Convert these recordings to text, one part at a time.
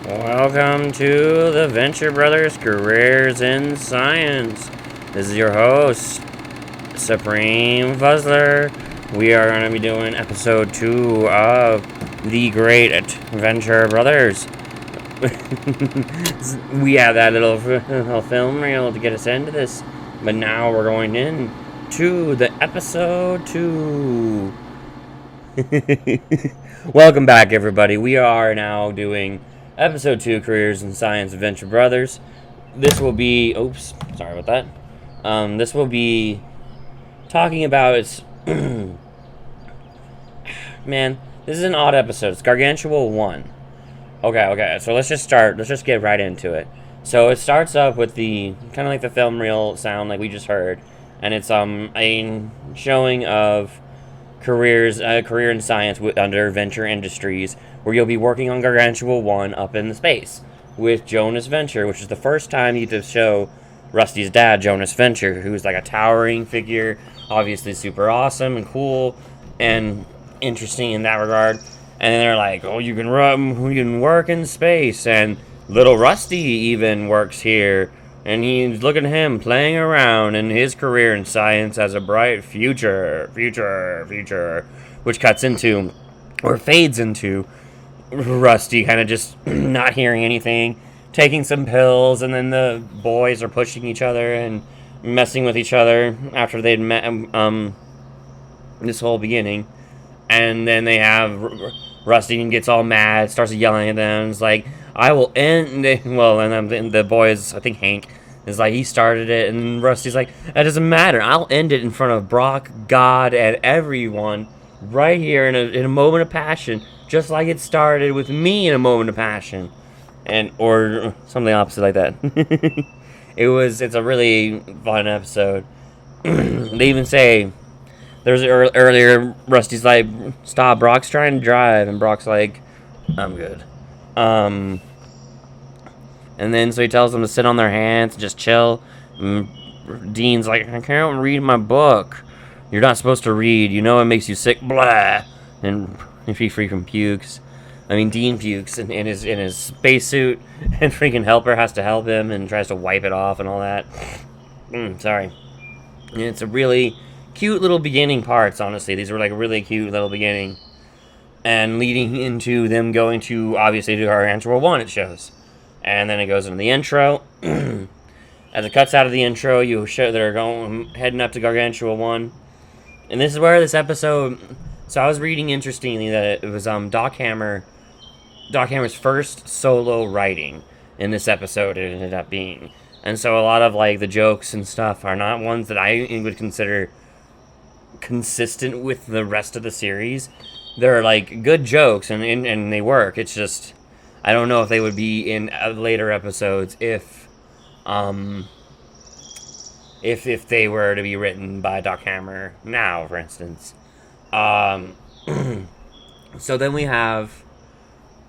Welcome to the Venture Brothers Careers in Science. This is your host, Supreme Fuzzler. We are going to be doing episode 2 of The Great Venture Brothers. We have that little film reel to get us into this, but now we're going in to the episode 2. Welcome back, everybody. We are now doing Episode 2, Careers in Science, Venture Brothers. This will be... Oops, sorry about that. This will be talking about... Man, this is an odd episode. It's Gargantua 1. Okay, so let's just start. Let's just get right into it. So it starts up with the... kind of like the film reel sound like we just heard. And it's a showing of career in science under Venture Industries, where you'll be working on Gargantua 1 up in the space with Jonas Venture, which is the first time you get to show Rusty's dad, Jonas Venture, who's like a towering figure, obviously super awesome and cool and interesting in that regard. And they're like, oh, you can work in space, and little Rusty even works here, and he's looking at him playing around, and his career in science has a bright future, which cuts into, or fades into, Rusty kind of just not hearing anything, taking some pills, and then the boys are pushing each other and messing with each other after they'd met this whole beginning. And then they have Rusty gets all mad, starts yelling at them. It's like, I will end it. Well, and then the boys, I think Hank is like, he started it, and Rusty's like, that doesn't matter. I'll end it in front of Brock, God, and everyone right here in a moment of passion, just like it started with me in a moment of passion, and or something opposite like that. It's a really fun episode. They even say there's earlier Rusty's like, stop, Brock's trying to drive, and Brock's like, I'm good. And then so he tells them to sit on their hands and just chill. And Dean's like, I can't read my book. You're not supposed to read. You know it makes you sick. Blah. And if he freaking pukes. I mean, Dean pukes in his spacesuit, and freaking Helper has to help him and tries to wipe it off and all that. Sorry. And it's a really cute little beginning parts, honestly. These were like a really cute little beginning. And leading into them going to, obviously, to Gargantua 1, it shows. And then it goes into the intro. As it cuts out of the intro, you show they're heading up to Gargantua 1. And this is where this episode... So I was reading, interestingly, that it was Doc Hammer's first solo writing in this episode, it ended up being. And so a lot of like the jokes and stuff are not ones that I would consider consistent with the rest of the series. They're like good jokes and they work. It's just I don't know if they would be in later episodes if they were to be written by Doc Hammer now, for instance. So then we have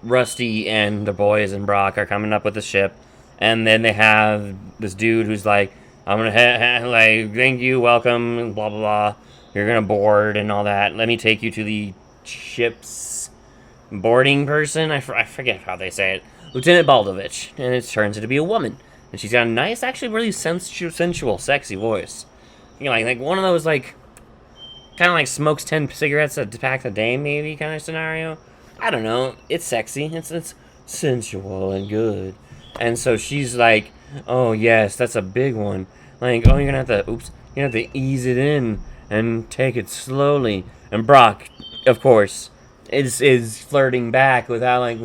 Rusty and the boys and Brock are coming up with the ship, and then they have this dude who's like, I'm gonna like, thank you, welcome, blah blah blah, you're gonna board and all that, let me take you to the ship's boarding person. I forget how they say it, Lieutenant Baldovich, and it turns out to be a woman, and she's got a nice, actually really sensual, sexy voice. You know, like one of those like kind of like smokes 10 cigarettes a pack a day, maybe, kind of scenario. I don't know. It's sexy. It's sensual and good. And so she's like, oh, yes, that's a big one. Like, oh, you're going to have to ease it in and take it slowly. And Brock, of course, is flirting back without like,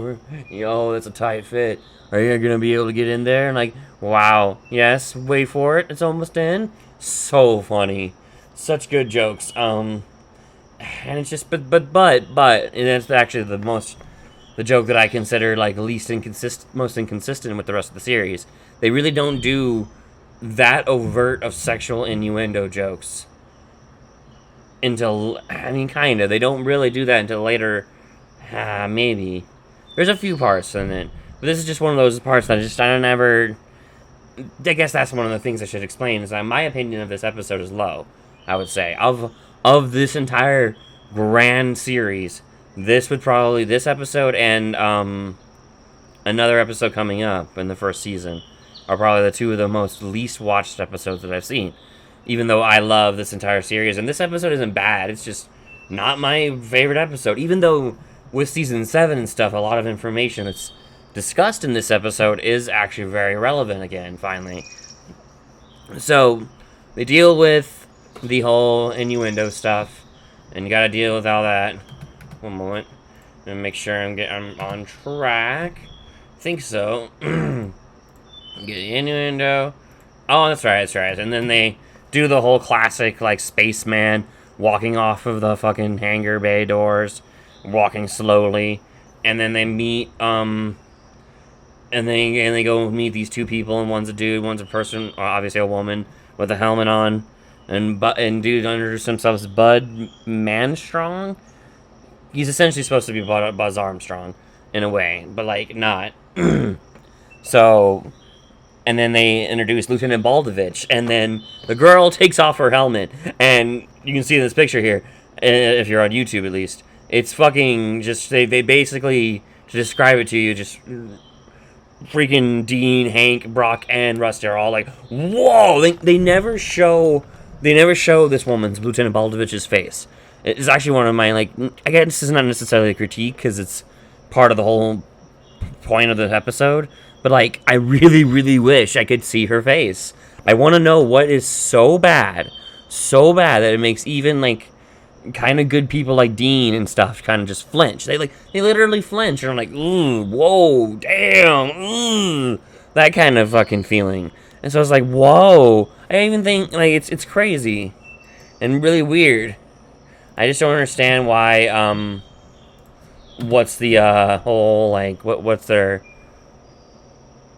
yo, that's a tight fit. Are you going to be able to get in there? And like, wow, yes, wait for it. It's almost in. So funny. Such good jokes. And it's just, but, and that's actually the joke that I consider like most inconsistent with the rest of the series. They really don't do that overt of sexual innuendo jokes until, I mean, kind of. They don't really do that until later. Maybe. There's a few parts in it. But this is just one of those parts that I don't ever... I guess that's one of the things I should explain, is that my opinion of this episode is low, I would say. Of this entire grand series, this episode and another episode coming up in the first season are probably the two of the most least watched episodes that I've seen. Even though I love this entire series, and this episode isn't bad, it's just not my favorite episode. Even though with season 7 and stuff, a lot of information that's discussed in this episode is actually very relevant again, finally. So, they deal with the whole innuendo stuff, and you gotta deal with all that. One moment. And make sure I'm on track. I think so. Get the innuendo. Oh, that's right. And then they do the whole classic, like, spaceman walking off of the fucking hangar bay doors, walking slowly, and then they meet, and they go meet these two people, and one's a dude, one's a person, obviously a woman, with a helmet on, and dude introduces himself as Bud Manstrong. He's essentially supposed to be Buzz Armstrong, in a way, but, like, not. So, and then they introduce Lieutenant Baldovich, and then the girl takes off her helmet, and you can see in this picture here, if you're on YouTube at least, it's fucking just, they basically, to describe it to you, just freaking Dean, Hank, Brock, and Rusty are all like, whoa! They never show this woman's, Lieutenant Baldovich's face. It's actually one of my, like, I guess this is not necessarily a critique, because it's part of the whole point of the episode, but, like, I really, really wish I could see her face. I want to know what is so bad that it makes even, like, kind of good people like Dean and stuff kind of just flinch. They literally flinch, and I'm like, ooh, whoa, damn, ooh, that kind of fucking feeling. And so I was like, whoa, I even think, like, it's crazy and really weird. I just don't understand why, what's the, whole, like, what's their...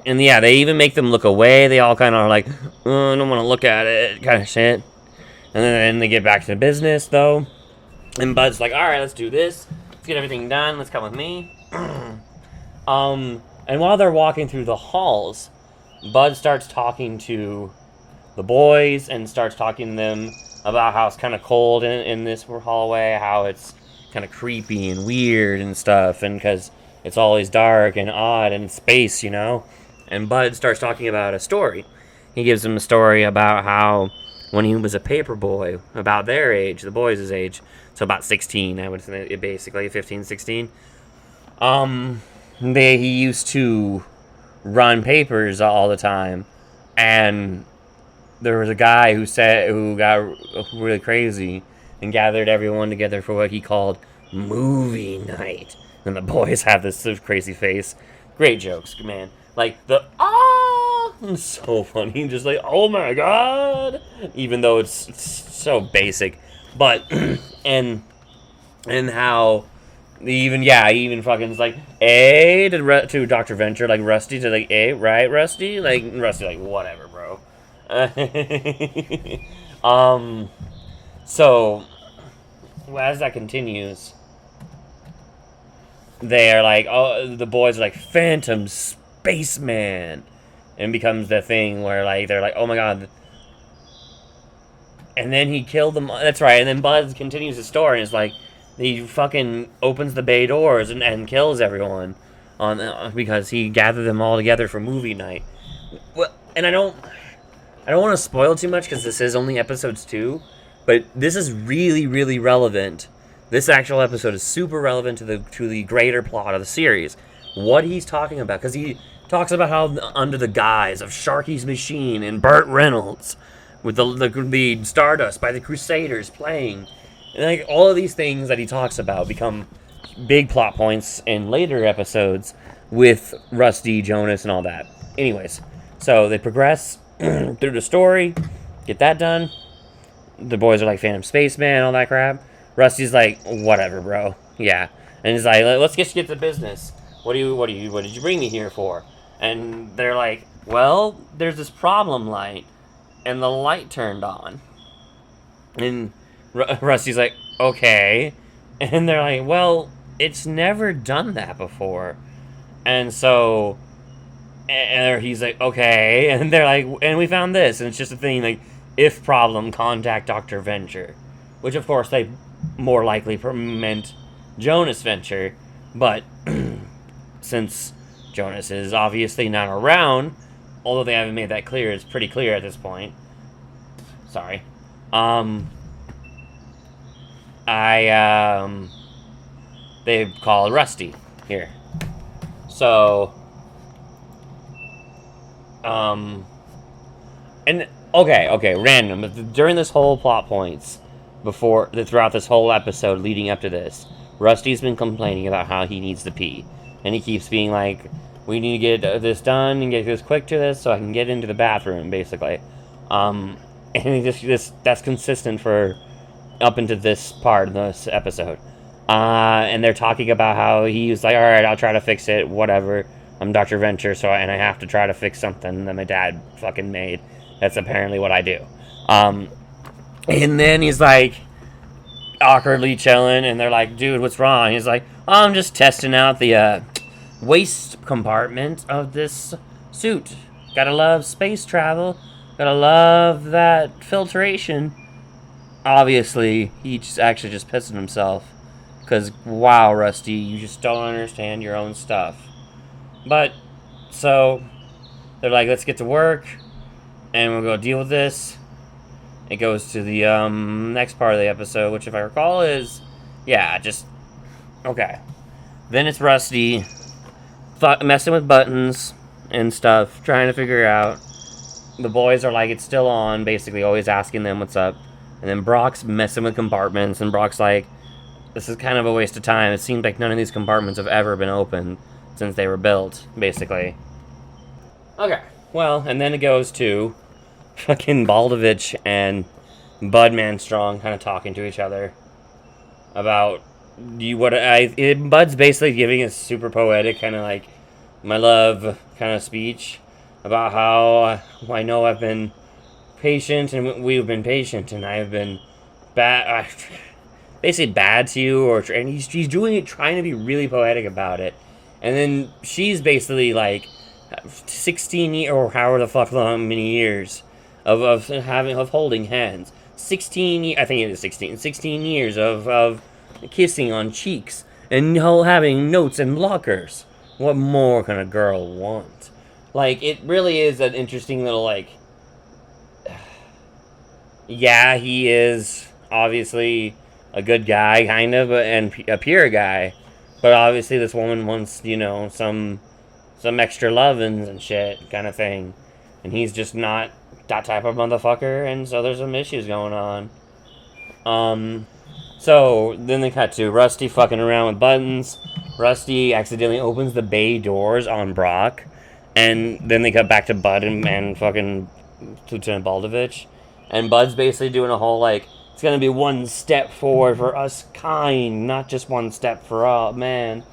And yeah, they even make them look away. They all kind of are like, oh, I don't want to look at it, kind of shit. And then they get back to business, though. And Bud's like, alright, let's do this. Let's get everything done. Let's come with me. And while they're walking through the halls, Bud starts talking to the boys and starts talking to them about how it's kind of cold in this hallway, how it's kind of creepy and weird and stuff, and because it's always dark and odd and space, you know? And Bud starts talking about a story. He gives them a story about how when he was a paper boy, about their age, the boys' age, so about 16, I would say, basically, 15, 16, he used to run papers all the time, and there was a guy who got really crazy and gathered everyone together for what he called movie night. And the boys have this crazy face. Great jokes, man. Like, it's so funny. Just like, oh my god! Even though it's so basic. But, and how, he even fucking is like, hey, to Dr. Venture, like, Rusty, to like, hey, right, Rusty? Like, Rusty, like, whatever, bro. So, as that continues, they are like, oh, the boys are like, Phantom Spaceman, and becomes the thing where, like, they're like, oh my god, and then he killed them, that's right, and then Buzz continues his story, and it's like, he fucking opens the bay doors and kills everyone, because he gathered them all together for movie night. Well, and I don't want to spoil too much, because this is only episodes 2, but this is really, really relevant. This actual episode is super relevant to the greater plot of the series. What he's talking about, because he talks about how under the guise of Sharky's Machine and Burt Reynolds, with the Stardust by the Crusaders playing, and like all of these things that he talks about become big plot points in later episodes with Rusty, Jonas, and all that. Anyways, so they progress through the story, get that done. The boys are like Phantom Spaceman, all that crap. Rusty's like, whatever, bro. Yeah. And he's like, let's just get to business. What did you bring me here for? And they're like, well, there's this problem light and the light turned on. And Rusty's like, okay. And they're like, well, it's never done that before. And so, and he's like, okay. And they're like, and we found this. And it's just a thing, like, if problem, contact Dr. Venture. Which, of course, they more likely meant Jonas Venture. But since Jonas is obviously not around, although they haven't made that clear, it's pretty clear at this point. Sorry. They call Rusty here. So, and, okay, random. But during this whole plot points, throughout this whole episode leading up to this, Rusty's been complaining about how he needs to pee. And he keeps being like, we need to get this done and get this quick to this so I can get into the bathroom, basically. And that's consistent for up into this part of this episode. And they're talking about how he's like, alright, I'll try to fix it, whatever. I'm Dr. Venture, and I have to try to fix something that my dad fucking made. That's apparently what I do. And then he's like, awkwardly chilling, and they're like, dude, what's wrong? He's like, oh, I'm just testing out the waste compartment of this suit. Gotta love space travel. Gotta love that filtration. Obviously, he's actually just pissing himself. Because, wow, Rusty, you just don't understand your own stuff. But, so, they're like, let's get to work, and we'll go deal with this. It goes to the next part of the episode, which, if I recall, is, okay. Then it's Rusty messing with buttons and stuff, trying to figure out. The boys are like, it's still on, basically always asking them what's up. And then Brock's messing with compartments, and Brock's like, this is kind of a waste of time. It seems like none of these compartments have ever been opened since they were built, basically. Okay, well, and then it goes to fucking Baldovich and Bud Manstrong kind of talking to each other about Bud's basically giving a super poetic kind of like my love kind of speech about how I know I've been patient and we've been patient and I've been bad, basically bad to you, and he's doing it trying to be really poetic about it, and then she's basically like 16 years or however the fuck long many years of holding hands. 16 I think it is 16 years of kissing on cheeks and having notes and blockers. What more can a girl want? Like, it really is an interesting little, like, yeah, he is obviously a good guy, kind of, and a pure guy, but obviously this woman wants, some extra lovins and shit kind of thing, and he's just not that type of motherfucker, and so there's some issues going on. So then they cut to Rusty fucking around with buttons. Rusty accidentally opens the bay doors on Brock, and then they cut back to Bud and fucking Lieutenant Baldovich, and Bud's basically doing a whole, like, it's gonna be one step forward for us kind, not just one step for man.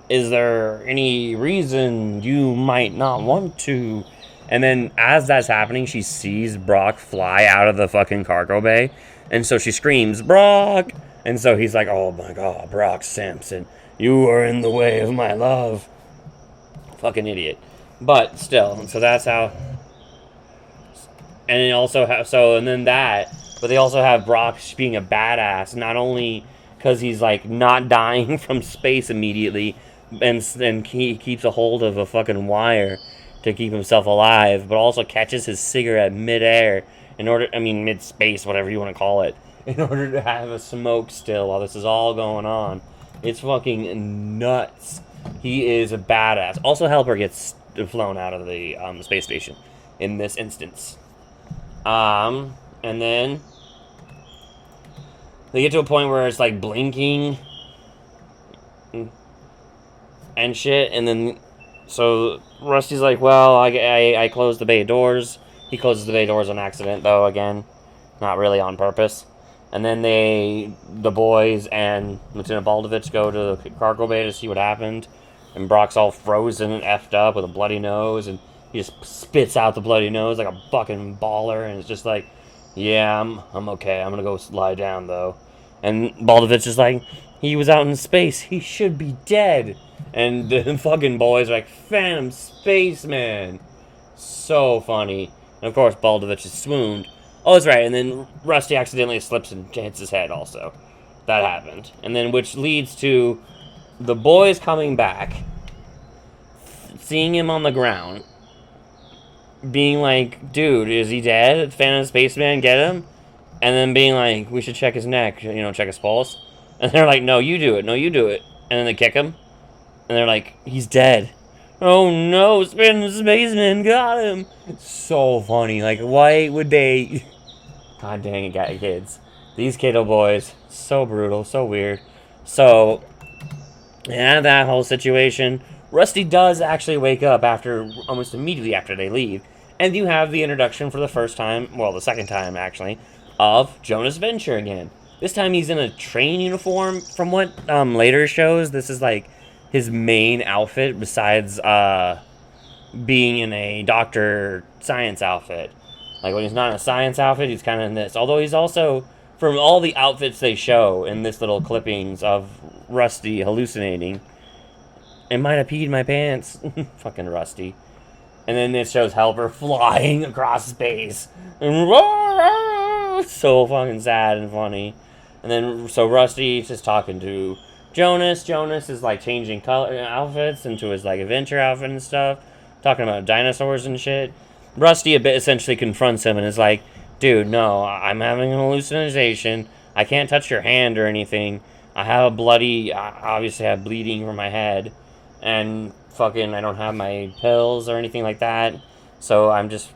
Is there any reason you might not want to? And then as that's happening, she sees Brock fly out of the fucking cargo bay, and so she screams, Brock! And so he's like, oh my god, Brock Sampson, you are in the way of my love. Fucking idiot. But still, so that's how. And they also have, but they also have Brock being a badass, not only because he's like not dying from space immediately, and he keeps a hold of a fucking wire to keep himself alive, but also catches his cigarette mid-air mid-space, whatever you want to call it, in order to have a smoke still while this is all going on. It's fucking nuts. He is a badass. Also, Helper gets flown out of the space station in this instance. And then they get to a point where it's like blinking and shit, and then so Rusty's like, well, I closed the bay doors. He closes the bay doors on accident, though, again, not really on purpose. And then the boys and Lieutenant Baldovich go to the cargo bay to see what happened, and Brock's all frozen and effed up with a bloody nose, and He just spits out the bloody nose like a fucking baller, and it's just like, yeah, I'm okay. I'm gonna go lie down though. And Baldovich is like, he was out in space. He should be dead. And the fucking boys are like, Phantom Spaceman. So funny. And of course, Baldovich is swooned. Oh, that's right. And then Rusty accidentally slips and hits his head also. That happened. And then which leads to the boys coming back, seeing him on the ground, being like, dude, is he dead? Phantom Spaceman, get him? And then being like, we should check his neck, check his pulse. And they're like, no, you do it. No, you do it. And then they kick him. And they're like, he's dead. Oh no, Phantom Spaceman got him. It's so funny. Like, why would they... God dang it, kids. These kiddo boys. So brutal, so weird. So, yeah, that whole situation. Rusty does actually wake up almost immediately after they leave. And you have the introduction for the first time, well, the second time, actually, of Jonas Venture again. This time he's in a train uniform. From what later shows, this is like his main outfit besides being in a doctor science outfit. Like when he's not in a science outfit, he's kind of in this. Although he's also, from all the outfits they show in this little clippings of Rusty hallucinating, it might have peed my pants. Fucking Rusty. And then it shows Helper flying across space. And so fucking sad and funny. And then, so Rusty's just talking to Jonas. Jonas is like changing outfits into his like adventure outfit and stuff. Talking about dinosaurs and shit. Rusty essentially confronts him and is like, dude, no, I'm having an hallucination. I can't touch your hand or anything. I have obviously have bleeding from my head. And fucking, I don't have my pills or anything like that. So I'm just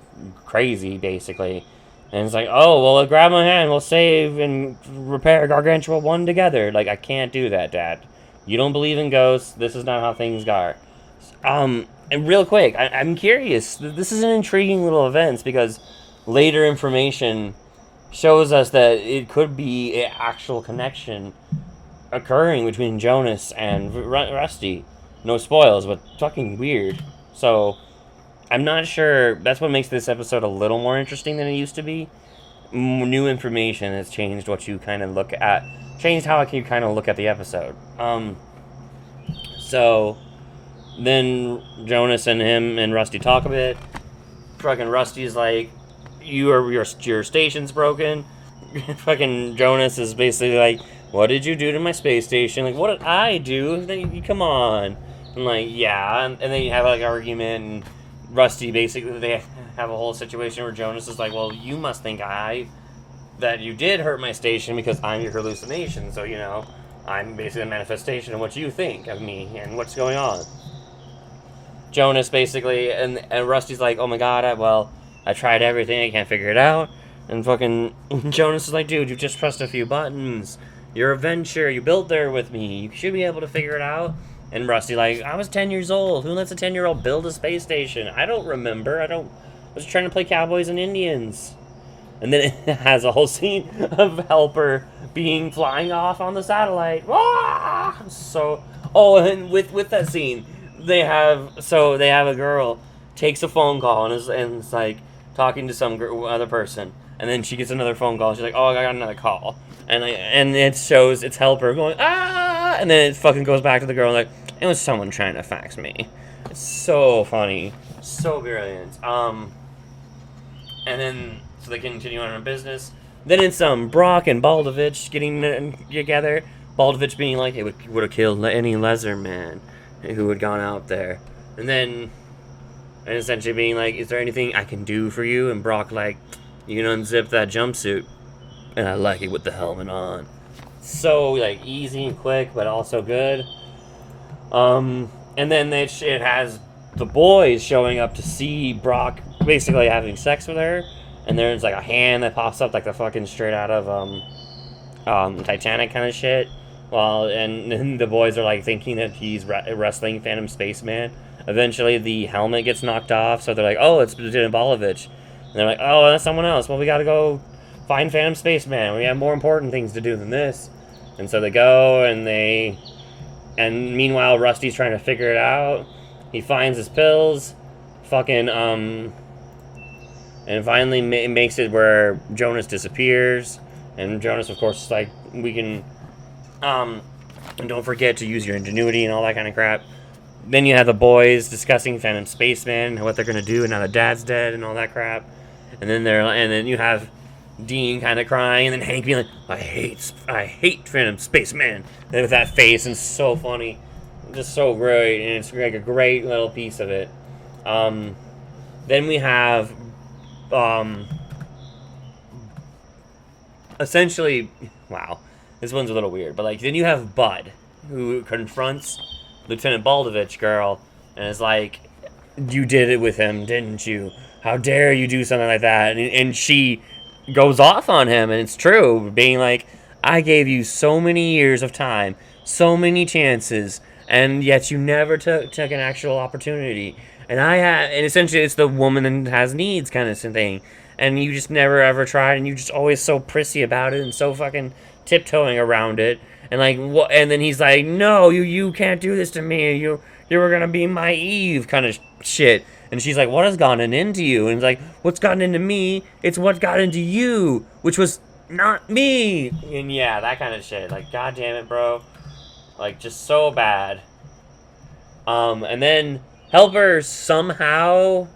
crazy, basically. And it's like, oh, well, grab my hand. We'll save and repair Gargantua 1 together. Like, I can't do that, Dad. You don't believe in ghosts. This is not how things are. And real quick, I'm curious. This is an intriguing little event because later information shows us that it could be an actual connection occurring between Jonas and Rusty. No spoils, but fucking weird. So, I'm not sure. That's what makes this episode a little more interesting than it used to be. New information has changed what you kind of look at. Changed how you kind of look at the episode. So, then Jonas and him and Rusty talk a bit. Fucking Rusty's like, your station's broken. Fucking Jonas is basically like, what did you do to my space station? Like, what did I do? Come on. And like, yeah. And they have like an argument, and Rusty basically, they have a whole situation where Jonas is like, well, you must think that you did hurt my station because I'm your hallucination. So, I'm basically a manifestation of what you think of me and what's going on. Jonas basically, and Rusty's like, oh my god, I tried everything, I can't figure it out. And fucking Jonas is like, dude, you just pressed a few buttons. You're a venture, you built there with me. You should be able to figure it out. And Rusty like, I was 10 years old. Who lets a 10-year-old build a space station? I don't remember. I was trying to play Cowboys and Indians. And then it has a whole scene of Helper flying off on the satellite. And with that scene, they have a girl takes a phone call and is like talking to some other person. And then she gets another phone call. And she's like, oh, I got another call. And it shows it's Helper going, ah! And then it fucking goes back to the girl like, it was someone trying to fax me. It's so funny. So brilliant. And then, so they continue on their business. Then it's Brock and Baldovich getting together. Baldovich being like, it would have killed any lesser man who had gone out there. And essentially being like, is there anything I can do for you? And Brock like, you can unzip that jumpsuit. And I like it with the helmet on. So, like, easy and quick, but also good. And then it has the boys showing up to see Brock basically having sex with her. And there's, like, a hand that pops up like the fucking straight out of, Titanic kind of shit. And the boys are, like, thinking that he's wrestling Phantom Spaceman. Eventually, the helmet gets knocked off, so they're like, oh, it's Bolovich. And they're like, oh, that's someone else. Well, we gotta go find Phantom Spaceman. We have more important things to do than this. And so they go, and meanwhile, Rusty's trying to figure it out. He finds his pills, fucking, and finally makes it where Jonas disappears. And Jonas, of course, is like, we can, and don't forget to use your ingenuity and all that kind of crap. Then you have the boys discussing Phantom Spaceman and what they're gonna do, and now the dad's dead and all that crap. And then you have Dean kind of crying, and then Hank being like, I hate Phantom Spaceman. And with that face, and it's so funny, just so great, and it's like a great little piece of it. Then we have, essentially, wow, this one's a little weird, but like, then you have Bud, who confronts Lieutenant Baldovich girl, and is like, you did it with him, didn't you? How dare you do something like that? And she goes off on him, and it's true, being like, I gave you so many years of time, so many chances, and yet you never took an actual opportunity. And and essentially it's the woman that has needs kind of thing. And you just never ever tried, and you just always so prissy about it and so fucking tiptoeing around it. And like what? And then he's like, no, you can't do this to me. You were gonna be my Eve kind of shit. And she's like, what has gotten into you? And he's like, what's gotten into me? It's what got into you, which was not me. And yeah, that kind of shit. Like, god damn it, bro. Like, just so bad. And then Helper somehow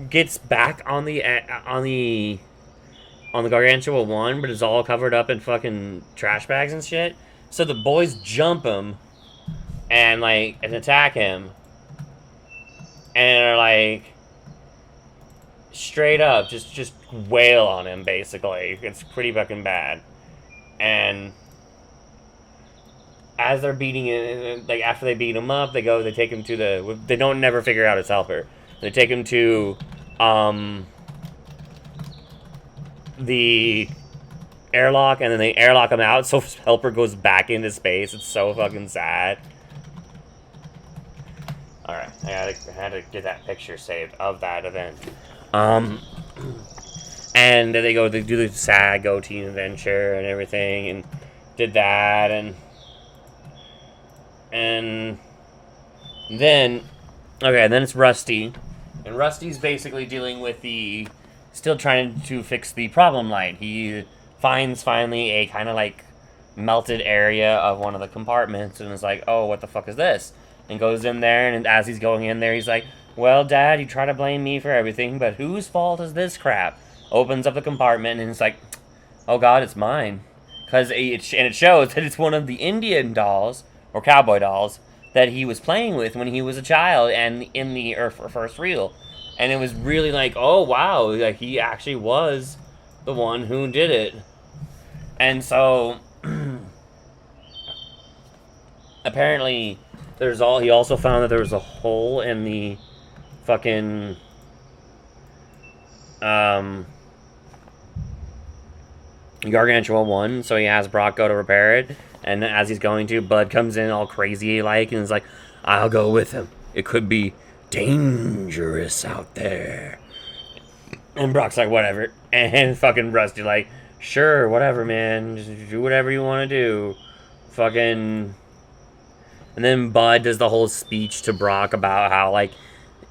gets back on the Gargantua 1, but is all covered up in fucking trash bags and shit. So the boys jump him and attack him, and are like straight up just wail on him. Basically, it's pretty fucking bad. And as they're beating it, like after they beat him up, they take him to they don't never figure out it's Helper. They take him to the airlock, and then they airlock him out, so Helper goes back into space. It's so fucking sad. Alright, I had to get that picture saved of that event. And then they do the sad go-team adventure and everything, and did that, and then, okay, then it's Rusty. And Rusty's basically dealing with still trying to fix the problem light. He finds finally a kind of like melted area of one of the compartments, and is like, oh, what the fuck is this? And goes in there, and as he's going in there, he's like, well, Dad, you try to blame me for everything, but whose fault is this crap? Opens up the compartment, and it's like, oh god, it's mine. And it shows that it's one of the Indian dolls, or cowboy dolls, that he was playing with when he was a child and in the first reel. And it was really like, oh wow, like he actually was the one who did it. And so apparently he also found that there was a hole in the fucking Gargantua 1, so he has Brock go to repair it, and as he's going to, Bud comes in all crazy like, and is like, I'll go with him. It could be dangerous out there. And Brock's like, whatever. And fucking Rusty like, sure, whatever, man. Just do whatever you want to do. Fucking... And then Bud does the whole speech to Brock about how, like,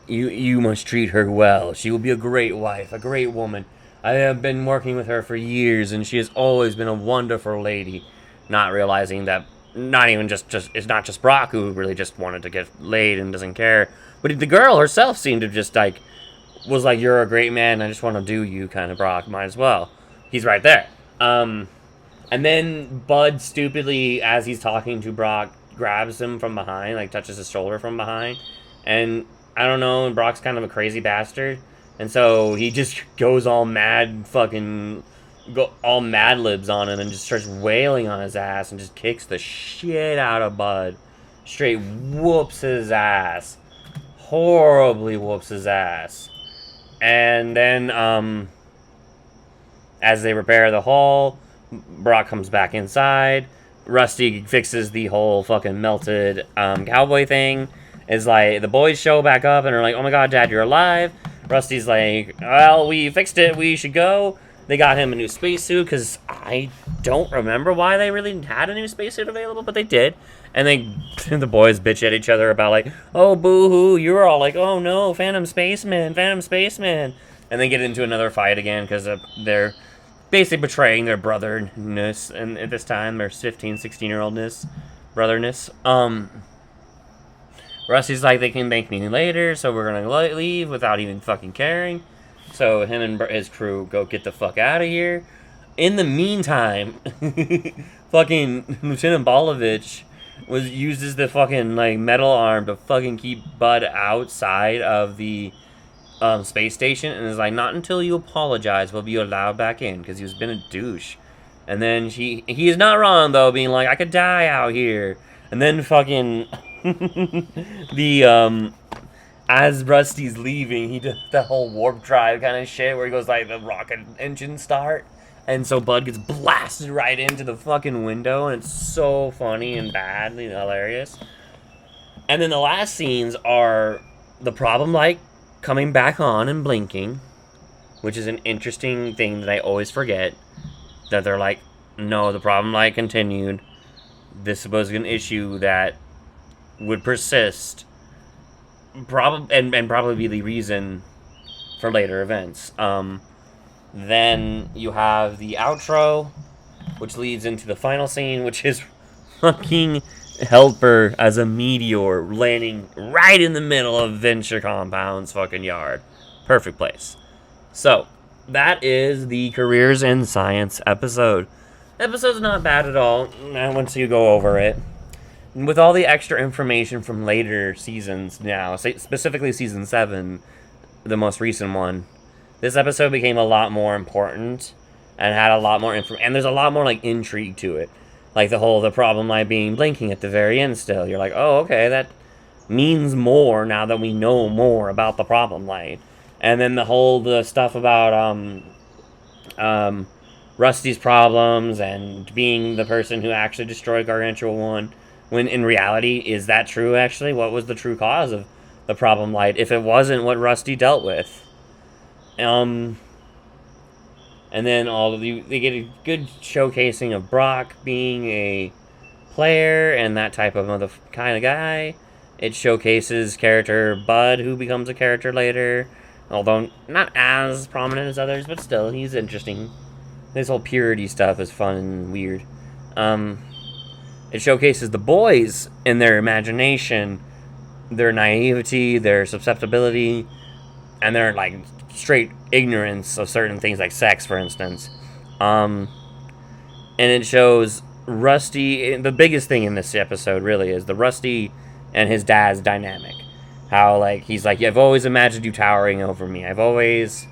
you must treat her well. She will be a great wife, a great woman. I have been working with her for years, and she has always been a wonderful lady. Not realizing that not even just it's not just Brock who really just wanted to get laid and doesn't care. But the girl herself seemed to just, like, was like, you're a great man, I just want to do you, kind of, Brock. Might as well. He's right there. And then Bud stupidly, as he's talking to Brock, grabs him from behind, like, touches his shoulder from behind. And, I don't know, Brock's kind of a crazy bastard. And so he just goes all mad, all Mad Libs on him and just starts wailing on his ass and just kicks the shit out of Bud. Straight whoops his ass. Horribly whoops his ass. And then, as they repair the hull, Brock comes back inside. Rusty fixes the whole fucking melted cowboy thing. It's like, the boys show back up and are like, oh my god, Dad, you're alive. Rusty's like, well, we fixed it, we should go. They got him a new spacesuit because I don't remember why they really had a new spacesuit available, but they did. And the boys bitch at each other about like, oh, boo-hoo, you're all like, oh no, Phantom Spaceman. And they get into another fight again because they're basically betraying their brotherness, and at this time, their 15, 16-year-oldness, brotherness. Rusty's like, they can thank me later, so we're gonna leave without even fucking caring. So him and his crew go get the fuck out of here. In the meantime, fucking Lieutenant Bolovich uses the fucking like metal arm to fucking keep Bud outside of the space station, and is like, not until you apologize will you allowed back in, because he's been a douche. And then he is not wrong though, being like, I could die out here. And then fucking as Rusty's leaving, he does the whole warp drive kind of shit where he goes like the rocket engine start, and so Bud gets blasted right into the fucking window, and it's so funny and badly hilarious. And then the last scenes are the problem light coming back on and blinking, which is an interesting thing that I always forget, that they're like, no, the problem light continued. This was an issue that would persist, and probably be the reason for later events. Then you have the outro, which leads into the final scene, which is fucking Helper as a meteor landing right in the middle of Venture Compound's fucking yard. Perfect place. So, that is the Careers in Science episode. Episode's not bad at all, once you go over it. With all the extra information from later seasons now, specifically season 7, the most recent one, this episode became a lot more important and had a lot more and there's a lot more like intrigue to it. Like the problem light being blinking at the very end still. You're like, oh, okay, that means more now that we know more about the problem light. And then the stuff about Rusty's problems and being the person who actually destroyed Gargantua 1. When in reality, is that true actually? What was the true cause of the problem light if it wasn't what Rusty dealt with? And then they get a good showcasing of Brock being a player and that type of kind of guy. It showcases character Bud, who becomes a character later, although not as prominent as others, but still, he's interesting. This whole purity stuff is fun and weird. It showcases the boys in their imagination, their naivety, their susceptibility, and their like straight ignorance of certain things like sex, for instance. And it shows Rusty. The biggest thing in this episode really is the Rusty and his dad's dynamic. How like he's like, I've always imagined you towering over me. I've always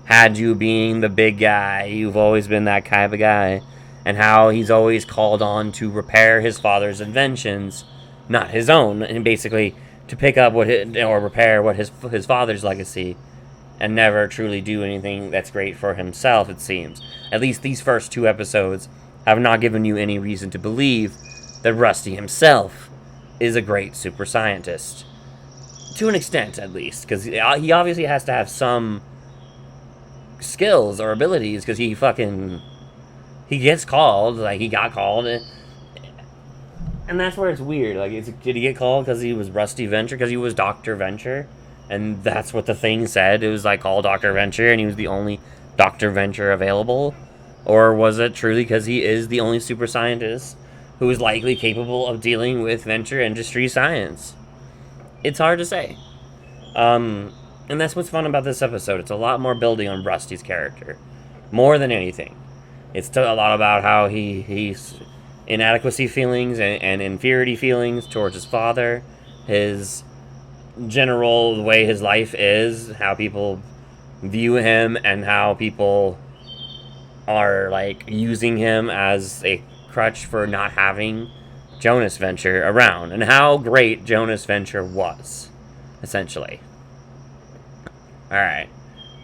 had you being the big guy. You've always been that kind of a guy. And how he's always called on to repair his father's inventions, not his own, and basically to pick up or repair what his father's legacy, and never truly do anything that's great for himself, it seems. At least these first 2 episodes have not given you any reason to believe that Rusty himself is a great super scientist. To an extent, at least, because he obviously has to have some skills or abilities, because he gets called, like he got called, and that's where it's weird. Like, did he get called because he was Rusty Venture, because he was Dr. Venture, and that's what the thing said? It was like, call Dr. Venture, and he was the only Dr. Venture available? Or was it truly because he is the only super scientist who is likely capable of dealing with venture industry science? It's hard to say. And that's what's fun about this episode. It's a lot more building on Rusty's character, more than anything. It's a lot about how he's inadequacy feelings and inferiority feelings towards his father, his general, the way his life is, how people view him, and how people are like using him as a crutch for not having Jonas Venture around, and how great Jonas Venture was, essentially. Alright.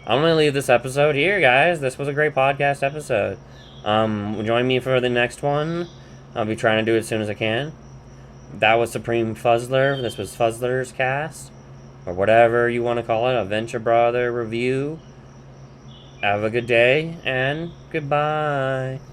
I'm going to leave this episode here, guys. This was a great podcast episode. Join me for the next one. I'll be trying to do it as soon as I can. That was Supreme Fuzzler. This was Fuzzlercast, or whatever you want to call it, a Venture Brother review. Have a good day, and goodbye.